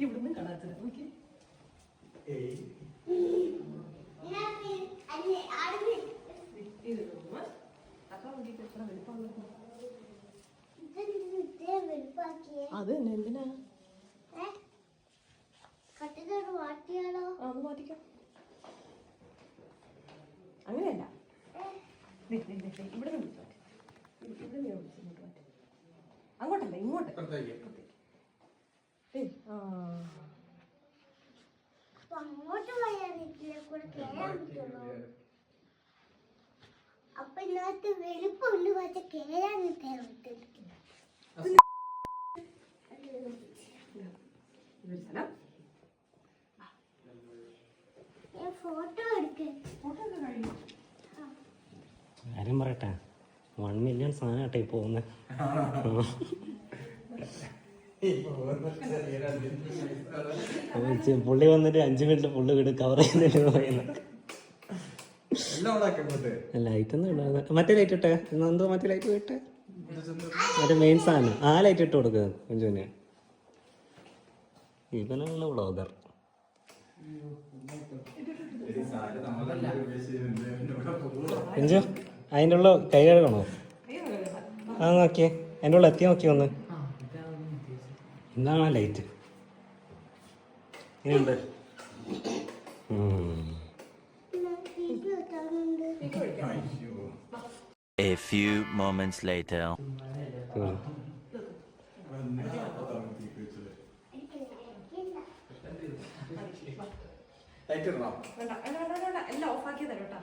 ഇവിടുന്ന് കാണാത്ത നോക്കി അത് തന്നെ എന്തിനാ അത് മാറ്റിക്കാം. അങ്ങനെയല്ല, ഇവിടെ അങ്ങോട്ടല്ല ഇങ്ങോട്ട്. അപ്പൊ ഇതിനകത്ത് വെളുപ്പുണ്ട് പക്ഷെ കേറാൻ ഫോട്ടോ കാര്യം പറയട്ടെ, 1 മില്യൺ സാധനം കേട്ടോ ഈ പോകുന്നത്. പുള്ളി വന്നിട്ട് 5 മിനിറ്റ് പുള്ളി വീട് കവർ ചെയ്യുന്നതിന് പറയുന്നത്. ലൈറ്റ് ഒന്നും ഇടാതെ മറ്റേ ലൈറ്റ് ഇട്ടേ. എന്തോ മറ്റേ ലൈറ്റ് ഇട്ടെ, മറ്റേ മെയിൻ സാധനം ആ ലൈറ്റ് ഇട്ട് കൊടുക്കുക കുഞ്ചുവിന്. ഇവനാണ് വ്ളോഗർ. കുഞ്ചു അതിൻ്റെ ഉള്ള കൈ കഴുകണോ? ആ നോക്കിയേ, അതിൻ്റെ ഉള്ള എത്തി നോക്കി ഒന്ന്. എന്താണ് ലൈറ്റ് ഇങ്ങനെയുണ്ട്. A few moments later. എല്ലാം ഓഫാക്കി തരാം കേട്ടോ.